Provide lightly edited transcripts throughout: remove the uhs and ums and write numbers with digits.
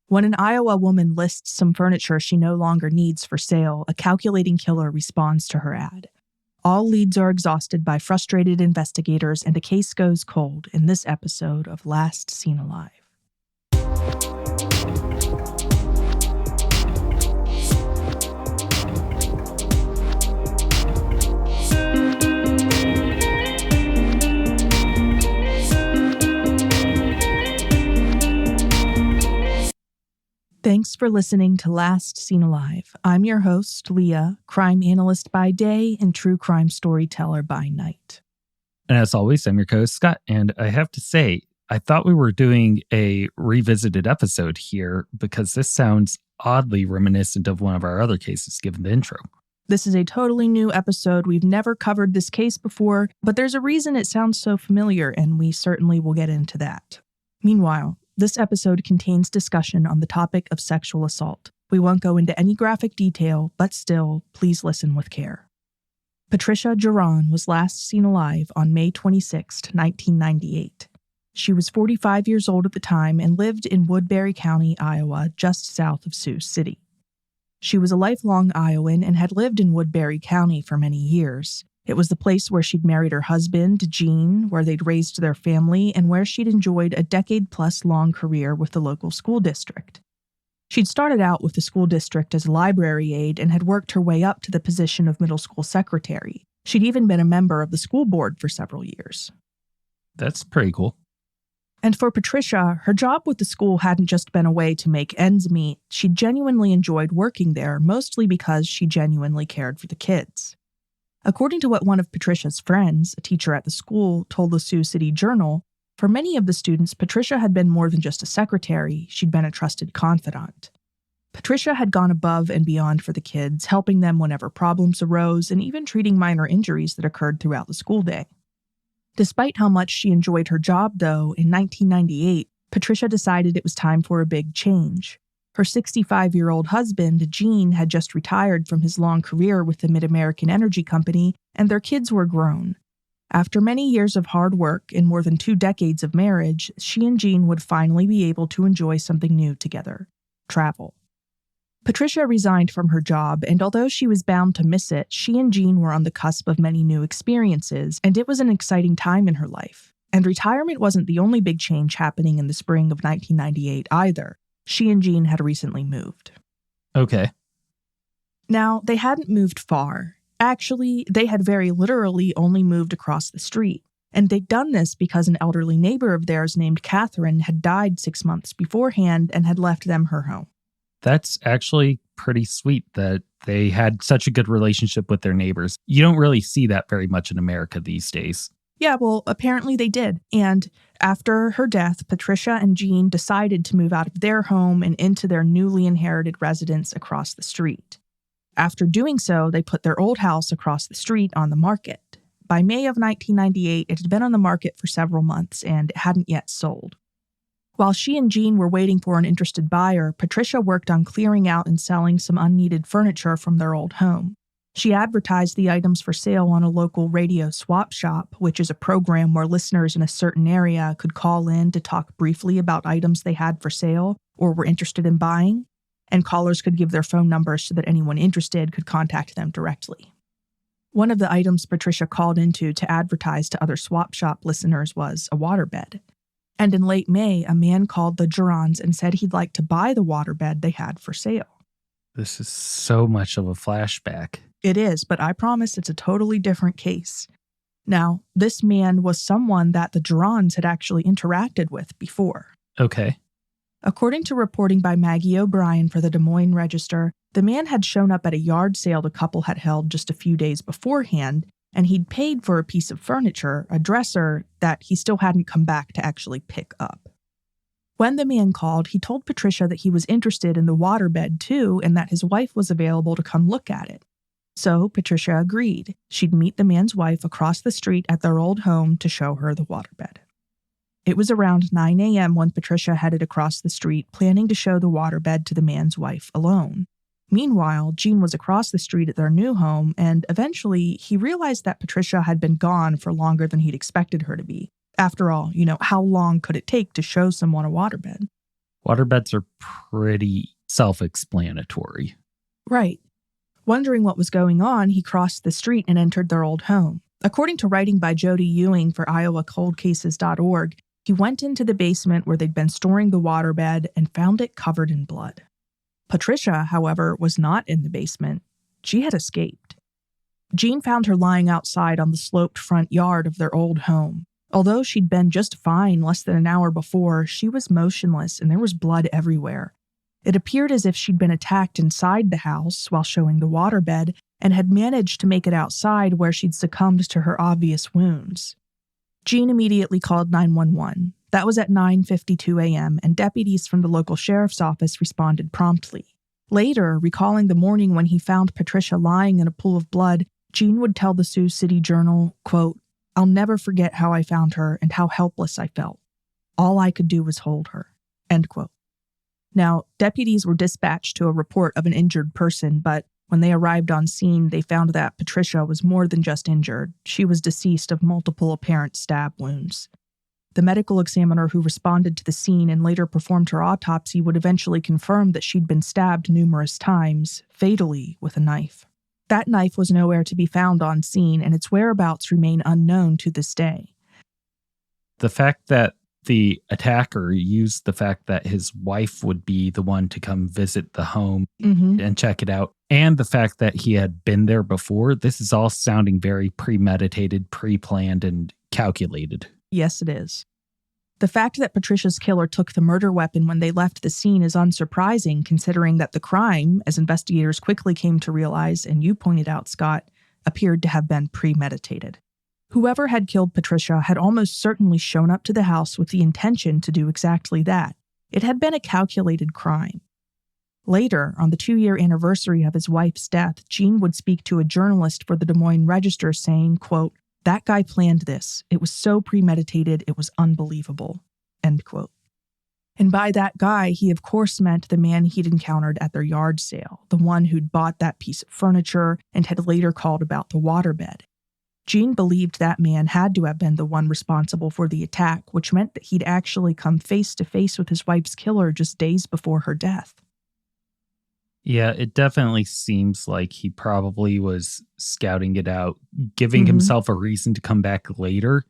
When an Iowa woman lists some furniture she no longer needs for sale, a calculating killer responds to her ad. All leads are exhausted by frustrated investigators, and a case goes cold in this episode of Last Seen Alive. Thanks for listening to Last Seen Alive. I'm your host, Leah, crime analyst by day and true crime storyteller by night. And as always, I'm your co-host, Scott. And I have to say, I thought we were doing a revisited episode here because this sounds oddly reminiscent of one of our other cases given the intro. This is a totally new episode. We've never covered this case before, but there's a reason it sounds so familiar, and we certainly will get into that. Meanwhile, this episode contains discussion on the topic of sexual assault. We won't go into any graphic detail, but still, please listen with care. Patricia Jauron was last seen alive on May 26, 1998. She was 45 years old at the time and lived in Woodbury County, Iowa, just south of Sioux City. She was a lifelong Iowan and had lived in Woodbury County for many years. It was the place where she'd married her husband, Gene, where they'd raised their family, and where she'd enjoyed a decade-plus long career with the local school district. She'd started out with the school district as a library aide and had worked her way up to the position of middle school secretary. She'd even been a member of the school board for several years. That's pretty cool. And for Patricia, her job with the school hadn't just been a way to make ends meet. She genuinely enjoyed working there, mostly because she genuinely cared for the kids. According to what one of Patricia's friends, a teacher at the school, told the Sioux City Journal, for many of the students, Patricia had been more than just a secretary. She'd been a trusted confidant. Patricia had gone above and beyond for the kids, helping them whenever problems arose and even treating minor injuries that occurred throughout the school day. Despite how much she enjoyed her job, though, in 1998, Patricia decided it was time for a big change. Her 65-year-old husband, Gene, had just retired from his long career with the Mid-American Energy Company, and their kids were grown. After many years of hard work and more than 2 decades of marriage, she and Gene would finally be able to enjoy something new together: travel. Patricia resigned from her job, and although she was bound to miss it, she and Gene were on the cusp of many new experiences, and it was an exciting time in her life. And retirement wasn't the only big change happening in the spring of 1998 either. She and Gene had recently moved. Okay. Now, they hadn't moved far. Actually, they had very literally only moved across the street. And they'd done this because an elderly neighbor of theirs named Catherine had died 6 months beforehand and had left them her home. That's actually pretty sweet that they had such a good relationship with their neighbors. You don't really see that very much in America these days. Yeah, well, apparently they did. And after her death, Patricia and Gene decided to move out of their home and into their newly inherited residence across the street. After doing so, they put their old house across the street on the market. By May of 1998, it had been on the market for several months and it hadn't yet sold. While she and Gene were waiting for an interested buyer, Patricia worked on clearing out and selling some unneeded furniture from their old home. She advertised the items for sale on a local radio swap shop, which is a program where listeners in a certain area could call in to talk briefly about items they had for sale or were interested in buying, and callers could give their phone numbers so that anyone interested could contact them directly. One of the items Patricia called into to advertise to other swap shop listeners was a waterbed. And in late May, a man called the Jaurons and said he'd like to buy the waterbed they had for sale. This is so much of a flashback. It is, but I promise it's a totally different case. Now, this man was someone that the Jaurons had actually interacted with before. Okay. According to reporting by Maggie O'Brien for the Des Moines Register, the man had shown up at a yard sale the couple had held just a few days beforehand, and he'd paid for a piece of furniture, a dresser, that he still hadn't come back to actually pick up. When the man called, he told Patricia that he was interested in the waterbed too, and that his wife was available to come look at it. So Patricia agreed. She'd meet the man's wife across the street at their old home to show her the waterbed. It was around 9 a.m. when Patricia headed across the street, planning to show the waterbed to the man's wife alone. Meanwhile, Gene was across the street at their new home, and eventually he realized that Patricia had been gone for longer than he'd expected her to be. After all, how long could it take to show someone a waterbed? Waterbeds are pretty self-explanatory. Right. Wondering what was going on, he crossed the street and entered their old home. According to writing by Jody Ewing for IowaColdCases.org, he went into the basement where they'd been storing the waterbed and found it covered in blood. Patricia, however, was not in the basement. She had escaped. Jean found her lying outside on the sloped front yard of their old home. Although she'd been just fine less than an hour before, she was motionless and there was blood everywhere. It appeared as if she'd been attacked inside the house while showing the waterbed and had managed to make it outside where she'd succumbed to her obvious wounds. Jean immediately called 911. That was at 9:52 a.m., and deputies from the local sheriff's office responded promptly. Later, recalling the morning when he found Patricia lying in a pool of blood, Jean would tell the Sioux City Journal, quote, "I'll never forget how I found her and how helpless I felt. All I could do was hold her," end quote. Now, deputies were dispatched to a report of an injured person, but when they arrived on scene, they found that Patricia was more than just injured. She was deceased of multiple apparent stab wounds. The medical examiner who responded to the scene and later performed her autopsy would eventually confirm that she'd been stabbed numerous times, fatally, with a knife. That knife was nowhere to be found on scene, and its whereabouts remain unknown to this day. The fact that the attacker used the fact that his wife would be the one to come visit the home and check it out, and the fact that he had been there before, this is all sounding very premeditated, pre-planned, and calculated. Yes, it is. The fact that Patricia's killer took the murder weapon when they left the scene is unsurprising, considering that the crime, as investigators quickly came to realize, and you pointed out, Scott, appeared to have been premeditated. Whoever had killed Patricia had almost certainly shown up to the house with the intention to do exactly that. It had been a calculated crime. Later, on the 2-year anniversary of his wife's death, Jean would speak to a journalist for the Des Moines Register saying, quote, "That guy planned this. It was so premeditated, it was unbelievable," end quote. And by that guy, he of course meant the man he'd encountered at their yard sale, the one who'd bought that piece of furniture and had later called about the waterbed. Jean believed that man had to have been the one responsible for the attack, which meant that he'd actually come face to face with his wife's killer just days before her death. Yeah, it definitely seems like he probably was scouting it out, giving himself a reason to come back later,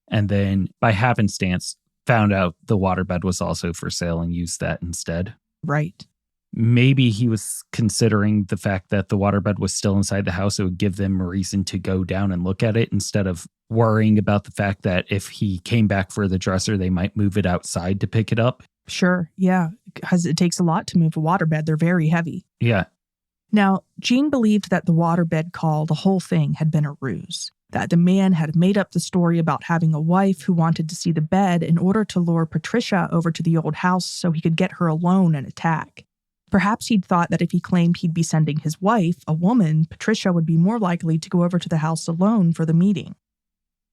and then by happenstance found out the waterbed was also for sale and used that instead. Right. Maybe he was considering the fact that the waterbed was still inside the house. It would give them a reason to go down and look at it instead of worrying about the fact that if he came back for the dresser, they might move it outside to pick it up. Sure, yeah, because it takes a lot to move a waterbed. They're very heavy. Yeah. Now, Jean believed that the waterbed call, the whole thing, had been a ruse, that the man had made up the story about having a wife who wanted to see the bed in order to lure Patricia over to the old house so he could get her alone and attack. Perhaps he'd thought that if he claimed he'd be sending his wife, a woman, Patricia would be more likely to go over to the house alone for the meeting.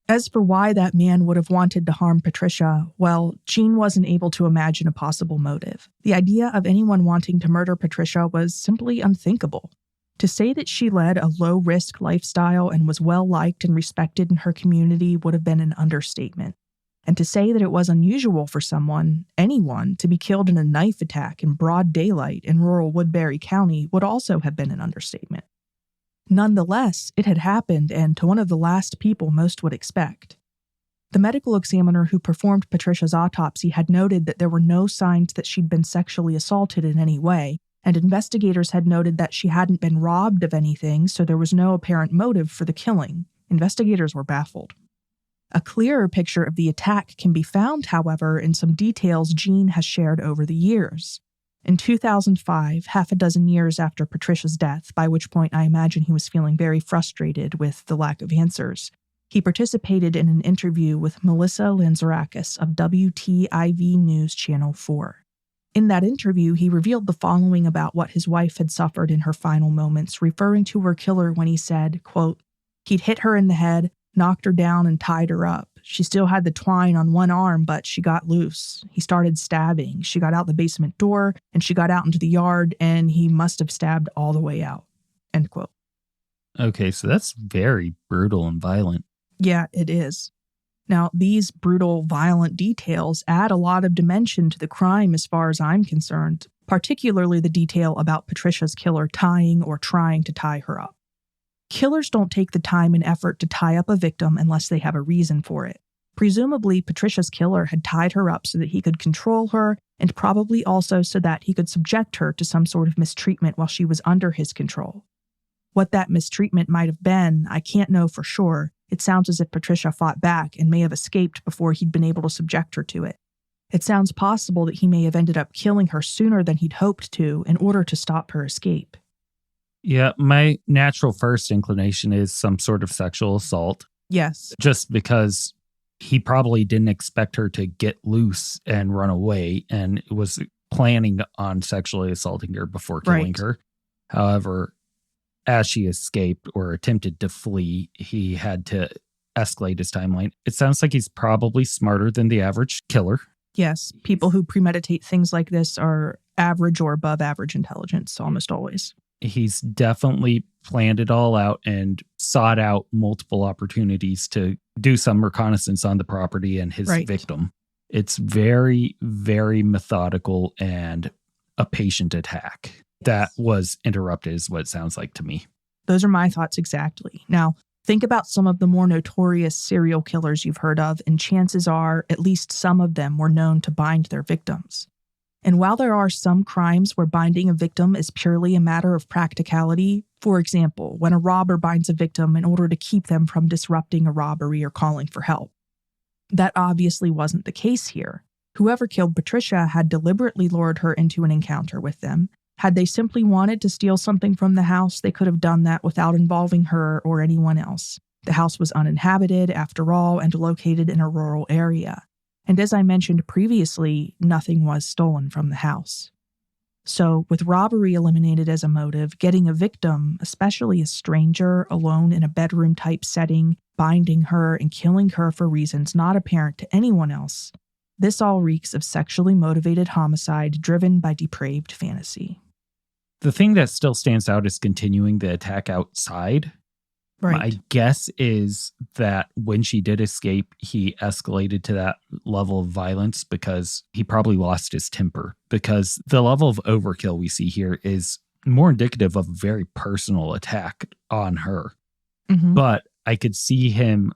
As for why that man would have wanted to harm Patricia, well, Jean wasn't able to imagine a possible motive. The idea of anyone wanting to murder Patricia was simply unthinkable. To say that she led a low-risk lifestyle and was well-liked and respected in her community would have been an understatement. And to say that it was unusual for someone, anyone, to be killed in a knife attack in broad daylight in rural Woodbury County would also have been an understatement. Nonetheless, it had happened, and to one of the last people most would expect. The medical examiner who performed Patricia's autopsy had noted that there were no signs that she'd been sexually assaulted in any way, and investigators had noted that she hadn't been robbed of anything, so there was no apparent motive for the killing. Investigators were baffled. A clearer picture of the attack can be found, however, in some details Jean has shared over the years. In 2005, half a dozen years after Patricia's death, by which point I imagine he was feeling very frustrated with the lack of answers, he participated in an interview with Melissa Lanzarakis of WTIV News Channel 4. In that interview, he revealed the following about what his wife had suffered in her final moments, referring to her killer when he said, quote, "He'd hit her in the head, knocked her down and tied her up. She still had the twine on one arm, but she got loose. He started stabbing. She got out the basement door, and she got out into the yard, and he must have stabbed all the way out." End quote. Okay, so that's very brutal and violent. Yeah, it is. Now, these brutal, violent details add a lot of dimension to the crime as far as I'm concerned, particularly the detail about Patricia's killer tying or trying to tie her up. Killers don't take the time and effort to tie up a victim unless they have a reason for it. Presumably, Patricia's killer had tied her up so that he could control her, and probably also so that he could subject her to some sort of mistreatment while she was under his control. What that mistreatment might have been, I can't know for sure. It sounds as if Patricia fought back and may have escaped before he'd been able to subject her to it. It sounds possible that he may have ended up killing her sooner than he'd hoped to in order to stop her escape. Yeah, my natural first inclination is some sort of sexual assault. Yes. Just because he probably didn't expect her to get loose and run away and was planning on sexually assaulting her before killing her. However, as she escaped or attempted to flee, he had to escalate his timeline. It sounds like he's probably smarter than the average killer. Yes, people who premeditate things like this are average or above average intelligence, almost always. He's definitely planned it all out and sought out multiple opportunities to do some reconnaissance on the property and his victim. It's very, very methodical and a patient attack that was interrupted is what it sounds like to me. Those are my thoughts exactly. Now, think about some of the more notorious serial killers you've heard of, and chances are at least some of them were known to bind their victims. And while there are some crimes where binding a victim is purely a matter of practicality, for example, when a robber binds a victim in order to keep them from disrupting a robbery or calling for help, that obviously wasn't the case here. Whoever killed Patricia had deliberately lured her into an encounter with them. Had they simply wanted to steal something from the house, they could have done that without involving her or anyone else. The house was uninhabited, after all, and located in a rural area. And as I mentioned previously, nothing was stolen from the house. So, with robbery eliminated as a motive, getting a victim, especially a stranger, alone in a bedroom-type setting, binding her and killing her for reasons not apparent to anyone else, this all reeks of sexually motivated homicide driven by depraved fantasy. The thing that still stands out is continuing the attack outside. My guess is that when she did escape, he escalated to that level of violence because he probably lost his temper. Because the level of overkill we see here is more indicative of a very personal attack on her. Mm-hmm. But I could see him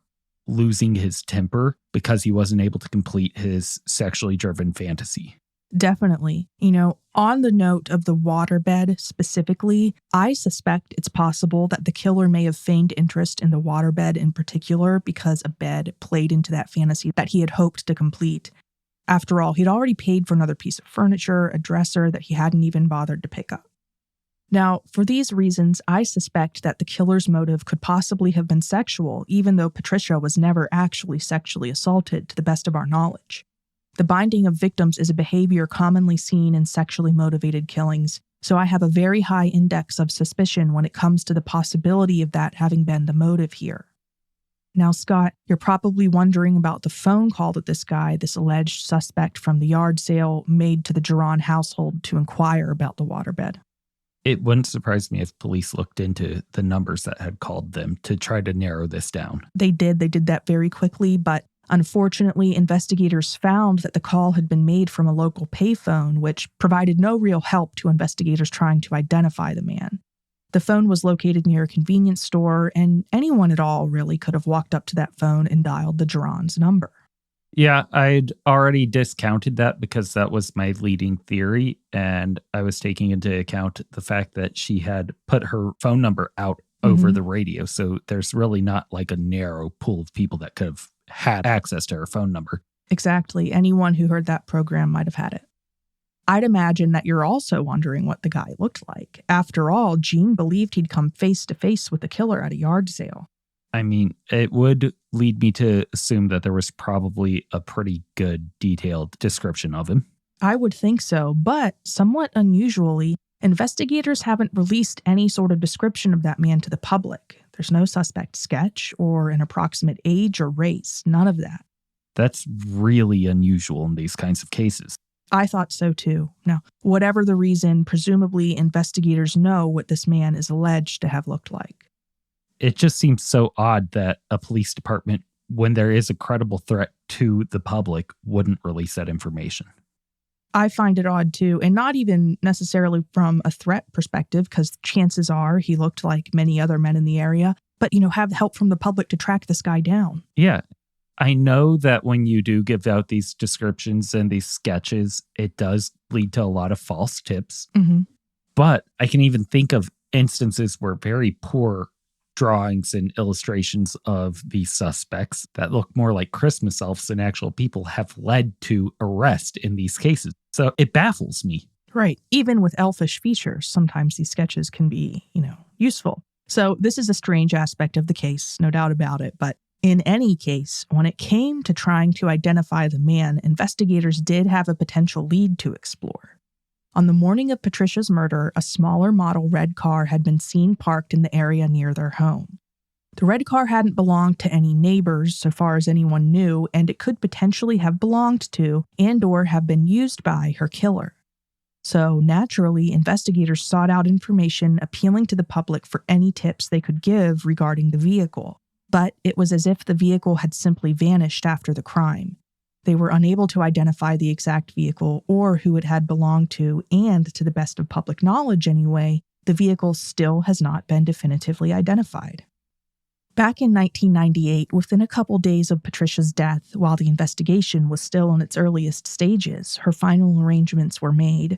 losing his temper because he wasn't able to complete his sexually driven fantasy. Definitely. On the note of the waterbed specifically, I suspect it's possible that the killer may have feigned interest in the waterbed in particular because a bed played into that fantasy that he had hoped to complete. After all, he'd already paid for another piece of furniture, a dresser that he hadn't even bothered to pick up. Now, for these reasons, I suspect that the killer's motive could possibly have been sexual, even though Patricia was never actually sexually assaulted, to the best of our knowledge. The binding of victims is a behavior commonly seen in sexually motivated killings, so I have a very high index of suspicion when it comes to the possibility of that having been the motive here. Now, Scott, you're probably wondering about the phone call that this alleged suspect from the yard sale, made to the Jauron household to inquire about the waterbed. It wouldn't surprise me if police looked into the numbers that had called them to try to narrow this down. They did that very quickly, but unfortunately, investigators found that the call had been made from a local payphone, which provided no real help to investigators trying to identify the man. The phone was located near a convenience store, and anyone at all really could have walked up to that phone and dialed the Jauron's number. Yeah, I'd already discounted that because that was my leading theory, and I was taking into account the fact that she had put her phone number out over the radio, so there's really not like a narrow pool of people that could have had access to her phone number. Exactly. Anyone who heard that program might have had it. I'd imagine that you're also wondering what the guy looked like. After all, Jean believed he'd come face to face with the killer at a yard sale. I mean, it would lead me to assume that there was probably a pretty good detailed description of him. I would think so, but somewhat unusually, investigators haven't released any sort of description of that man to the public. There's no suspect sketch or an approximate age or race, none of that. That's really unusual in these kinds of cases. I thought so too. Now, whatever the reason, presumably investigators know what this man is alleged to have looked like. It just seems so odd that a police department when there is a credible threat to the public, wouldn't release that information. I find it odd too, and not even necessarily from a threat perspective, because chances are he looked like many other men in the area, but, have help from the public to track this guy down. Yeah. I know that when you do give out these descriptions and these sketches, it does lead to a lot of false tips. Mm-hmm. But I can even think of instances where very poor drawings and illustrations of these suspects that look more like Christmas elves than actual people have led to arrest in these cases. So it baffles me. Right. Even with elfish features, sometimes these sketches can be, useful. So this is a strange aspect of the case, no doubt about it. But in any case, when it came to trying to identify the man, investigators did have a potential lead to explore. On the morning of Patricia's murder, a smaller model red car had been seen parked in the area near their home. The red car hadn't belonged to any neighbors, so far as anyone knew, and it could potentially have belonged to and/or have been used by her killer. So, naturally, investigators sought out information appealing to the public for any tips they could give regarding the vehicle. But it was as if the vehicle had simply vanished after the crime. They were unable to identify the exact vehicle or who it had belonged to, and to the best of public knowledge anyway, the vehicle still has not been definitively identified. Back in 1998, within a couple days of Patricia's death, while the investigation was still in its earliest stages, her final arrangements were made.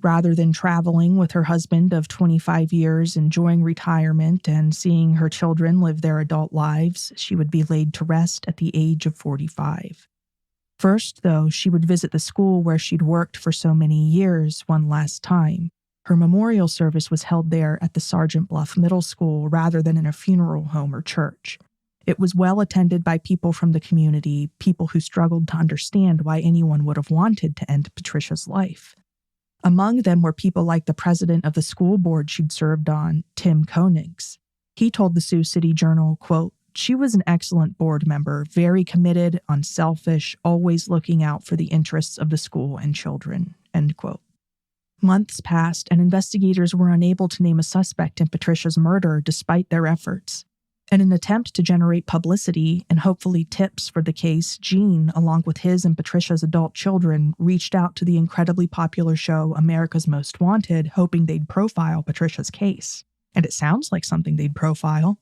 Rather than traveling with her husband of 25 years, enjoying retirement and seeing her children live their adult lives, she would be laid to rest at the age of 45. First, though, she would visit the school where she'd worked for so many years one last time. Her memorial service was held there at the Sergeant Bluff Middle School rather than in a funeral home or church. It was well attended by people from the community, people who struggled to understand why anyone would have wanted to end Patricia's life. Among them were people like the president of the school board she'd served on, Tim Koenigs. He told the Sioux City Journal, quote, "She was an excellent board member, very committed, unselfish, always looking out for the interests of the school and children," end quote. Months passed, and investigators were unable to name a suspect in Patricia's murder despite their efforts. In an attempt to generate publicity and hopefully tips for the case, Gene, along with his and Patricia's adult children, reached out to the incredibly popular show America's Most Wanted, hoping they'd profile Patricia's case. And it sounds like something they'd profile.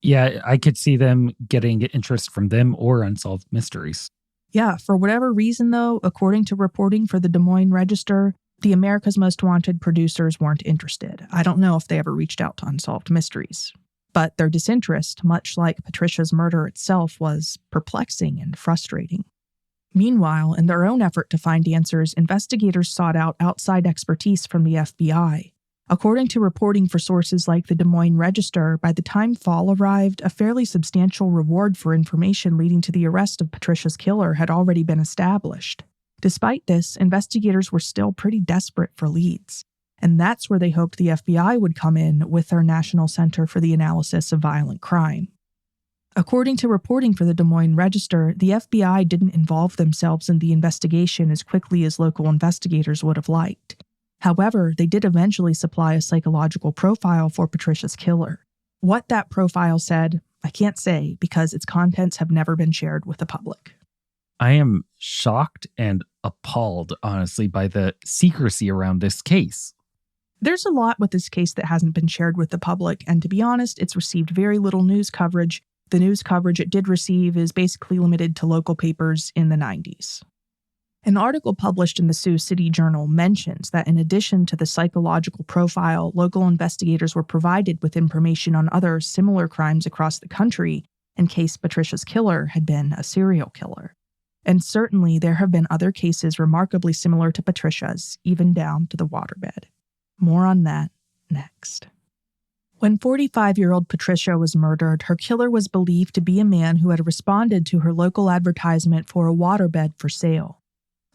Yeah, I could see them getting interest from them or Unsolved Mysteries. Yeah, for whatever reason, though, according to reporting for the Des Moines Register, the America's Most Wanted producers weren't interested. I don't know if they ever reached out to Unsolved Mysteries. But their disinterest, much like Patricia's murder itself, was perplexing and frustrating. Meanwhile, in their own effort to find answers, investigators sought out outside expertise from the FBI. According to reporting for sources like the Des Moines Register, by the time fall arrived, a fairly substantial reward for information leading to the arrest of Patricia's killer had already been established. Despite this, investigators were still pretty desperate for leads. And that's where they hoped the FBI would come in with their National Center for the Analysis of Violent Crime. According to reporting for the Des Moines Register, the FBI didn't involve themselves in the investigation as quickly as local investigators would have liked. However, they did eventually supply a psychological profile for Patricia's killer. What that profile said, I can't say because its contents have never been shared with the public. I am shocked and appalled, honestly, by the secrecy around this case. There's a lot with this case that hasn't been shared with the public, and to be honest, it's received very little news coverage. The news coverage it did receive is basically limited to local papers in the 90s. An article published in the Sioux City Journal mentions that in addition to the psychological profile, local investigators were provided with information on other similar crimes across the country in case Patricia's killer had been a serial killer. And certainly there have been other cases remarkably similar to Patricia's, even down to the waterbed. More on that next. When 45-year-old Patricia was murdered, her killer was believed to be a man who had responded to her local advertisement for a waterbed for sale.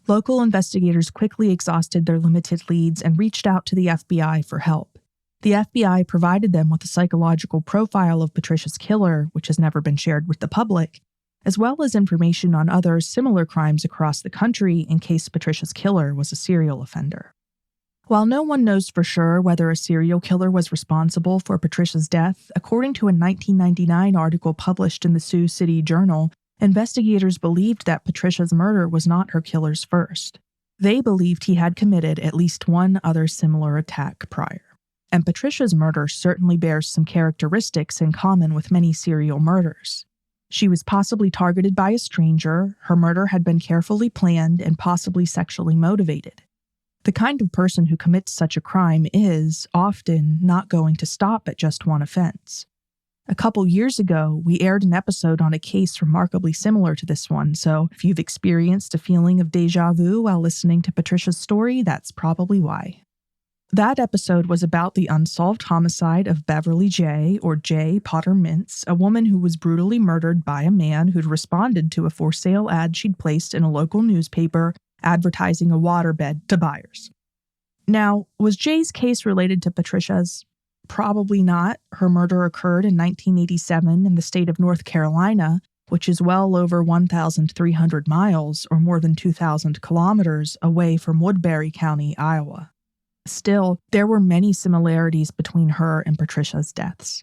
Local investigators quickly exhausted their limited leads and reached out to the FBI for help. The FBI provided them with a psychological profile of Patricia's killer, which has never been shared with the public, as well as information on other similar crimes across the country in case Patricia's killer was a serial offender. While no one knows for sure whether a serial killer was responsible for Patricia's death, according to a 1999 article published in the Sioux City Journal, investigators believed that Patricia's murder was not her killer's first. They believed he had committed at least one other similar attack prior. And Patricia's murder certainly bears some characteristics in common with many serial murders. She was possibly targeted by a stranger, her murder had been carefully planned and possibly sexually motivated. The kind of person who commits such a crime is, often, not going to stop at just one offense. A couple years ago, we aired an episode on a case remarkably similar to this one, so if you've experienced a feeling of déjà vu while listening to Patricia's story, that's probably why. That episode was about the unsolved homicide of Beverly J., or J. Potter Mintz, a woman who was brutally murdered by a man who'd responded to a for sale ad she'd placed in a local newspaper advertising a waterbed to buyers. Now, was Jay's case related to Patricia's? Probably not. Her murder occurred in 1987 in the state of North Carolina, which is well over 1,300 miles, or more than 2,000 kilometers, away from Woodbury County, Iowa. Still, there were many similarities between her and Patricia's deaths.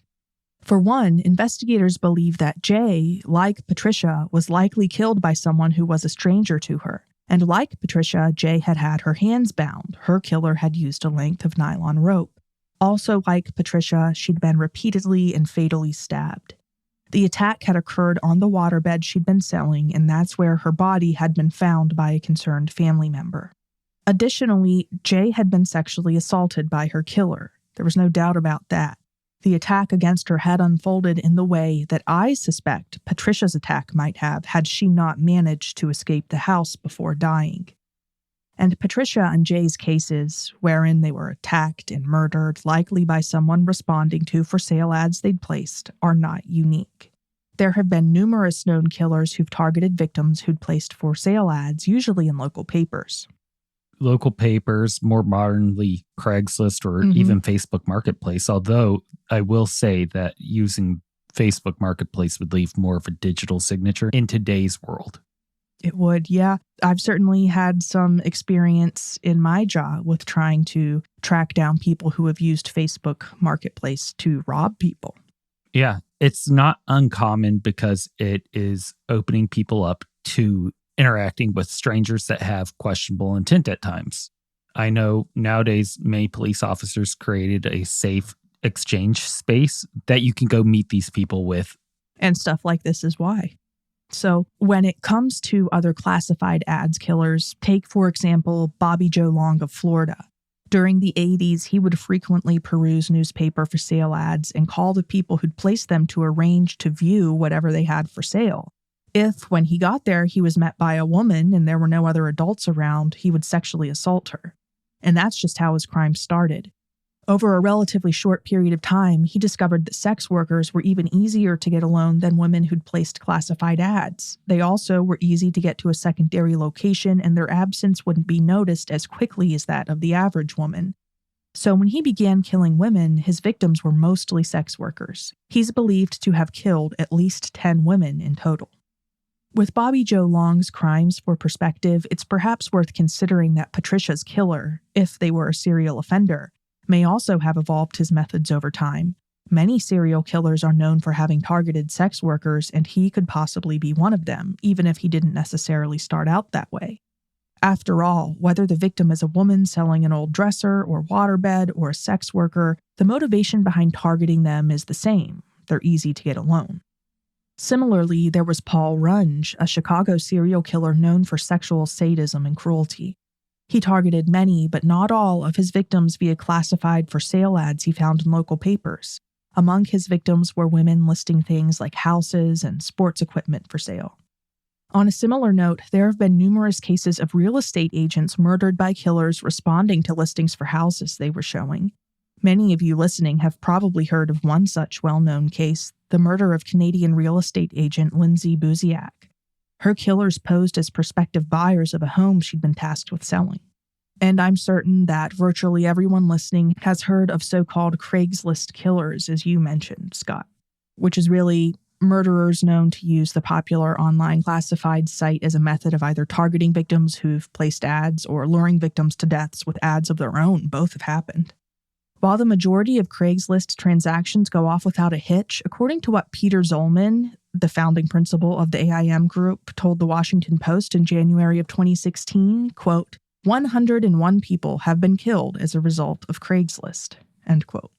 For one, investigators believe that Jay, like Patricia, was likely killed by someone who was a stranger to her. And like Patricia, Jay had had her hands bound. Her killer had used a length of nylon rope. Also like Patricia, she'd been repeatedly and fatally stabbed. The attack had occurred on the waterbed she'd been selling, and that's where her body had been found by a concerned family member. Additionally, Jay had been sexually assaulted by her killer. There was no doubt about that. The attack against her had unfolded in the way that I suspect Patricia's attack might have had she not managed to escape the house before dying. And Patricia and Jay's cases, wherein they were attacked and murdered, likely by someone responding to for sale ads they'd placed, are not unique. There have been numerous known killers who've targeted victims who'd placed for sale ads, usually in local papers. Local papers, more modernly Craigslist or even Facebook Marketplace, although I will say that using Facebook Marketplace would leave more of a digital signature in today's world. It would, yeah. I've certainly had some experience in my job with trying to track down people who have used Facebook Marketplace to rob people. Yeah, it's not uncommon because it is opening people up to interacting with strangers that have questionable intent at times. I know nowadays many police officers created a safe exchange space that you can go meet these people with. And stuff like this is why. So when it comes to other classified ads killers, take, for example, Bobby Joe Long of Florida. During the 80s, he would frequently peruse newspaper for sale ads and call the people who'd placed them to arrange to view whatever they had for sale. If, when he got there, he was met by a woman and there were no other adults around, he would sexually assault her. And that's just how his crime started. Over a relatively short period of time, he discovered that sex workers were even easier to get alone than women who'd placed classified ads. They also were easy to get to a secondary location, and their absence wouldn't be noticed as quickly as that of the average woman. So when he began killing women, his victims were mostly sex workers. He's believed to have killed at least 10 women in total. With Bobby Joe Long's crimes for perspective, it's perhaps worth considering that Patricia's killer, if they were a serial offender, may also have evolved his methods over time. Many serial killers are known for having targeted sex workers, and he could possibly be one of them, even if he didn't necessarily start out that way. After all, whether the victim is a woman selling an old dresser or waterbed or a sex worker, the motivation behind targeting them is the same. They're easy to get alone. Similarly, there was Paul Runge, a Chicago serial killer known for sexual sadism and cruelty. He targeted many, but not all, of his victims via classified for sale ads he found in local papers. Among his victims were women listing things like houses and sports equipment for sale. On a similar note, there have been numerous cases of real estate agents murdered by killers responding to listings for houses they were showing. Many of you listening have probably heard of one such well-known case, the murder of Canadian real estate agent Lindsay Buziak. Her killers posed as prospective buyers of a home she'd been tasked with selling. And I'm certain that virtually everyone listening has heard of so-called Craigslist killers, as you mentioned, Scott, which is really murderers known to use the popular online classified site as a method of either targeting victims who've placed ads or luring victims to deaths with ads of their own. Both have happened. While the majority of Craigslist transactions go off without a hitch, according to what Peter Zollman, the founding principal of the AIM group, told the Washington Post in January of 2016, quote, 101 people have been killed as a result of Craigslist, end quote.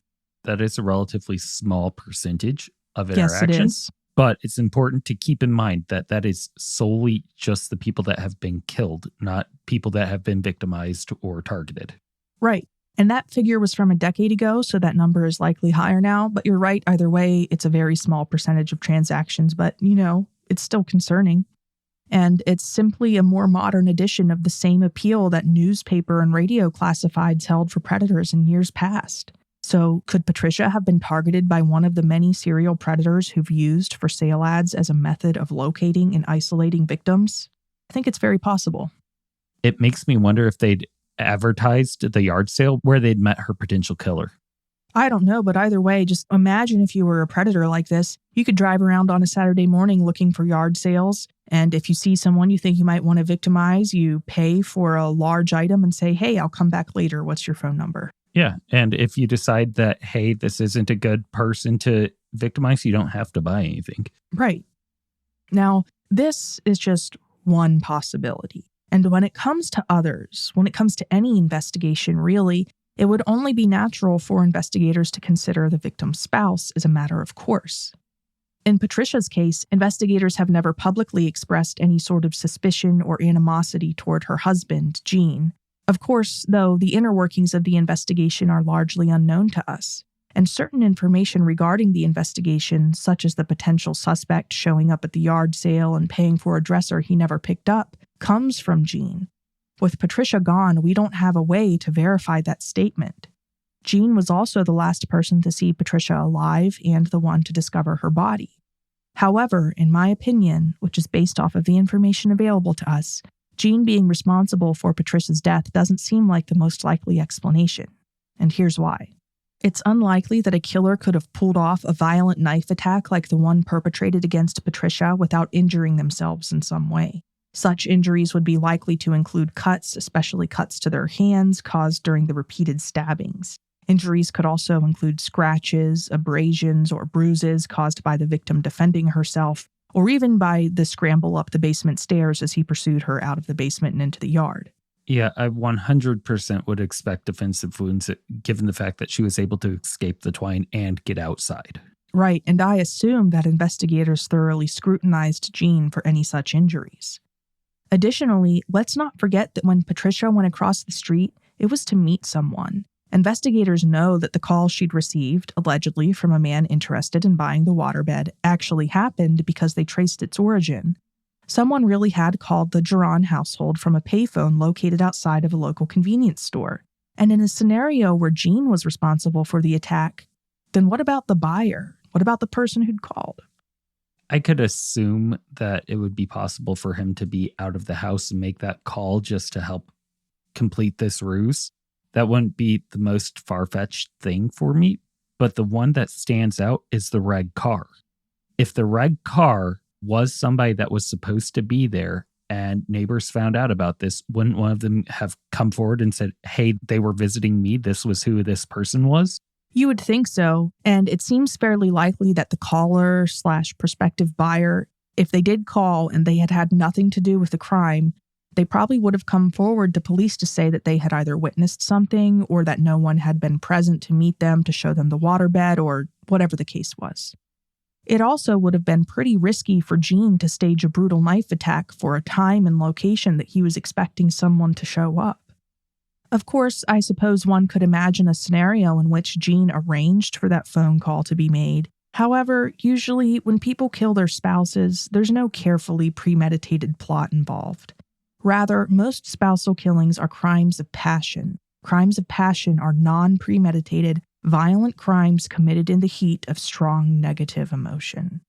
That is a relatively small percentage of Yes, it interactions. is. But it's important to keep in mind that that is solely just the people that have been killed, not people that have been victimized or targeted. Right. And that figure was from a decade ago, so that number is likely higher now. But you're right, either way, it's a very small percentage of transactions. But, it's still concerning. And it's simply a more modern edition of the same appeal that newspaper and radio classifieds held for predators in years past. So could Patricia have been targeted by one of the many serial predators who've used for sale ads as a method of locating and isolating victims? I think it's very possible. It makes me wonder if they'd advertised the yard sale where they'd met her potential killer. I don't know, but either way, just imagine if you were a predator like this. You could drive around on a Saturday morning looking for yard sales, and if you see someone you think you might want to victimize, you pay for a large item and say, hey, I'll come back later. What's your phone number? Yeah, and if you decide that, hey, this isn't a good person to victimize, you don't have to buy anything. Right. Now, this is just one possibility. And when it comes to others, when it comes to any investigation, really, it would only be natural for investigators to consider the victim's spouse as a matter of course. In Patricia's case, investigators have never publicly expressed any sort of suspicion or animosity toward her husband, Gene. Of course, though, the inner workings of the investigation are largely unknown to us, and certain information regarding the investigation, such as the potential suspect showing up at the yard sale and paying for a dresser he never picked up, comes from Gene. With Patricia gone, we don't have a way to verify that statement. Gene was also the last person to see Patricia alive and the one to discover her body. However, in my opinion, which is based off of the information available to us, Gene being responsible for Patricia's death doesn't seem like the most likely explanation. And here's why. It's unlikely that a killer could have pulled off a violent knife attack like the one perpetrated against Patricia without injuring themselves in some way. Such injuries would be likely to include cuts, especially cuts to their hands caused during the repeated stabbings. Injuries could also include scratches, abrasions, or bruises caused by the victim defending herself, or even by the scramble up the basement stairs as he pursued her out of the basement and into the yard. Yeah, I 100% would expect defensive wounds given the fact that she was able to escape the twine and get outside. Right, and I assume that investigators thoroughly scrutinized Gene for any such injuries. Additionally, let's not forget that when Patricia went across the street, it was to meet someone. Investigators know that the call she'd received, allegedly from a man interested in buying the waterbed, actually happened because they traced its origin. Someone really had called the Jauron household from a payphone located outside of a local convenience store. And in a scenario where Gene was responsible for the attack, then what about the buyer? What about the person who'd called? I could assume that it would be possible for him to be out of the house and make that call just to help complete this ruse. That wouldn't be the most far-fetched thing for me, but the one that stands out is the red car. If the red car was somebody that was supposed to be there and neighbors found out about this, wouldn't one of them have come forward and said, hey, they were visiting me, this was who this person was? You would think so, and it seems fairly likely that the caller/prospective buyer, if they did call and they had had nothing to do with the crime, they probably would have come forward to police to say that they had either witnessed something or that no one had been present to meet them to show them the waterbed or whatever the case was. It also would have been pretty risky for Gene to stage a brutal knife attack for a time and location that he was expecting someone to show up. Of course, I suppose one could imagine a scenario in which Gene arranged for that phone call to be made. However, usually when people kill their spouses, there's no carefully premeditated plot involved. Rather, most spousal killings are crimes of passion. Crimes of passion are non-premeditated, violent crimes committed in the heat of strong negative emotion.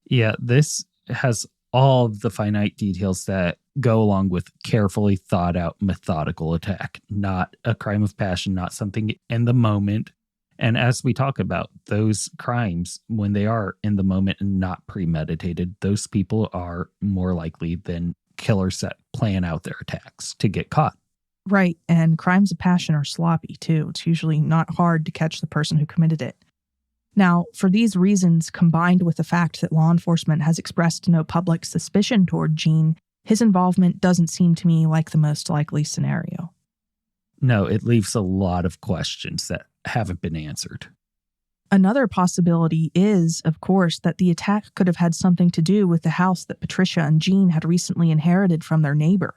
Yeah, this has all of the finite details that go along with carefully thought out methodical attack, not a crime of passion, not something in the moment. And as we talk about those crimes, when they are in the moment and not premeditated, those people are more likely than killers that plan out their attacks to get caught. Right, and crimes of passion are sloppy, too. It's usually not hard to catch the person who committed it. Now, for these reasons, combined with the fact that law enforcement has expressed no public suspicion toward Gene, his involvement doesn't seem to me like the most likely scenario. No, it leaves a lot of questions that haven't been answered. Another possibility is, of course, that the attack could have had something to do with the house that Patricia and Gene had recently inherited from their neighbor.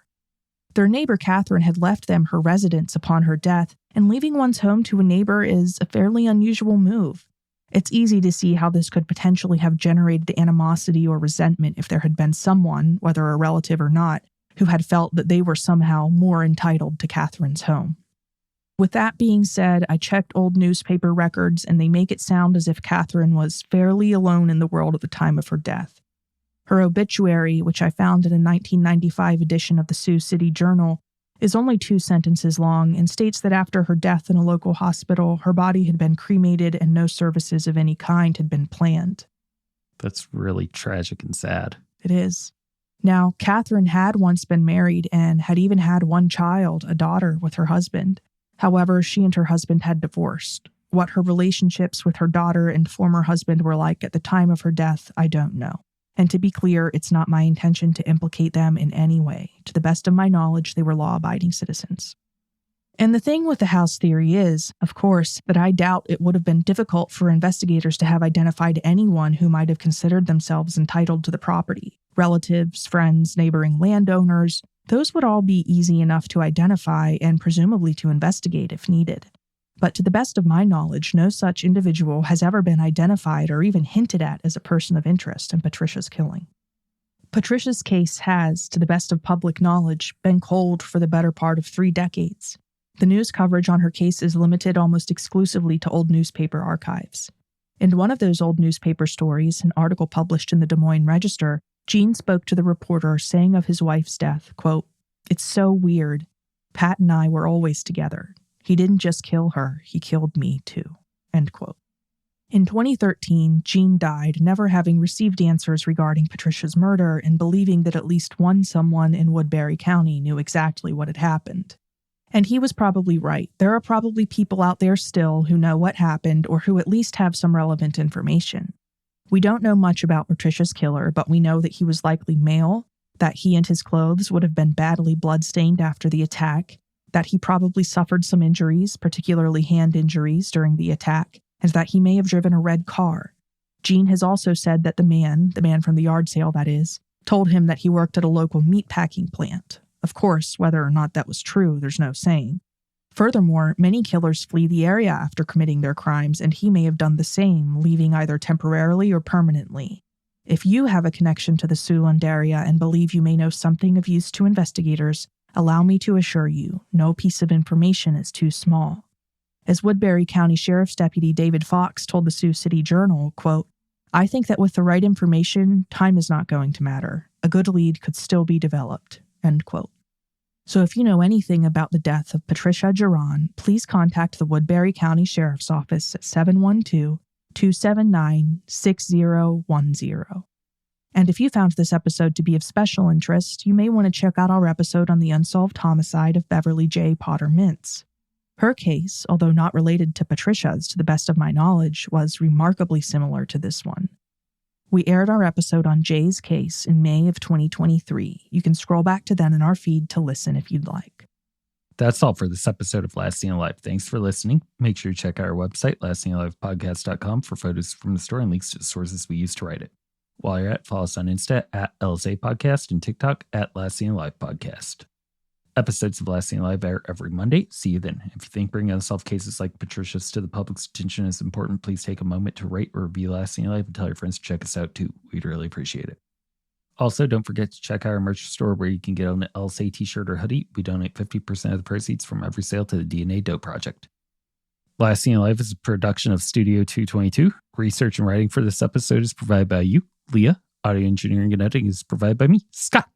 Their neighbor Catherine had left them her residence upon her death, and leaving one's home to a neighbor is a fairly unusual move. It's easy to see how this could potentially have generated animosity or resentment if there had been someone, whether a relative or not, who had felt that they were somehow more entitled to Catherine's home. With that being said, I checked old newspaper records, and they make it sound as if Catherine was fairly alone in the world at the time of her death. Her obituary, which I found in a 1995 edition of the Sioux City Journal, is only 2 sentences long and states that after her death in a local hospital, her body had been cremated and no services of any kind had been planned. That's really tragic and sad. It is. Now, Catherine had once been married and had even had one child, a daughter, with her husband. However, she and her husband had divorced. What her relationships with her daughter and former husband were like at the time of her death, I don't know. And to be clear, it's not my intention to implicate them in any way. To the best of my knowledge, they were law-abiding citizens. And the thing with the house theory is, of course, that I doubt it would have been difficult for investigators to have identified anyone who might have considered themselves entitled to the property. Relatives, friends, neighboring landowners, those would all be easy enough to identify and presumably to investigate if needed. But to the best of my knowledge, no such individual has ever been identified or even hinted at as a person of interest in Patricia's killing. Patricia's case has, to the best of public knowledge, been cold for the better part of 3 decades. The news coverage on her case is limited almost exclusively to old newspaper archives. In one of those old newspaper stories, an article published in the Des Moines Register, Gene spoke to the reporter, saying of his wife's death, quote, "It's so weird. Pat and I were always together. He didn't just kill her, he killed me too." End quote. In 2013, Gene died, never having received answers regarding Patricia's murder and believing that at least one someone in Woodbury County knew exactly what had happened. And he was probably right. There are probably people out there still who know what happened or who at least have some relevant information. We don't know much about Patricia's killer, but we know that he was likely male, that he and his clothes would have been badly bloodstained after the attack, that he probably suffered some injuries, particularly hand injuries, during the attack, and that he may have driven a red car. Gene has also said that the man from the yard sale that is, told him that he worked at a local meatpacking plant. Of course, whether or not that was true, there's no saying. Furthermore, many killers flee the area after committing their crimes, and he may have done the same, leaving either temporarily or permanently. If you have a connection to the Siouxland area and believe you may know something of use to investigators, allow me to assure you, no piece of information is too small. As Woodbury County Sheriff's Deputy David Fox told the Sioux City Journal, quote, "I think that with the right information, time is not going to matter. A good lead could still be developed." End quote. So if you know anything about the death of Patricia Jauron, please contact the Woodbury County Sheriff's Office at 712-279-6010. And if you found this episode to be of special interest, you may want to check out our episode on the unsolved homicide of Beverly J. Potter Mintz. Her case, although not related to Patricia's to the best of my knowledge, was remarkably similar to this one. We aired our episode on Jay's case in May of 2023. You can scroll back to then in our feed to listen if you'd like. That's all for this episode of Last Seen Alive. Thanks for listening. Make sure you check out our website, lastseenalivepodcast.com, for photos from the story and links to the sources we used to write it. While you're at, follow us on Insta at LSA Podcast and TikTok at Last Seen Alive Podcast. Episodes of Last Seen Alive air every Monday. See you then. If you think bringing unsolved cases like Patricia's to the public's attention is important, please take a moment to rate or review Last Seen Alive and tell your friends to check us out too. We'd really appreciate it. Also, don't forget to check out our merch store where you can get an LSA t-shirt or hoodie. We donate 50% of the proceeds from every sale to the DNA Dope Project. Last Seen Alive is a production of Studio 222. Research and writing for this episode is provided by you, Leah. Audio engineering and editing is provided by me, Scott.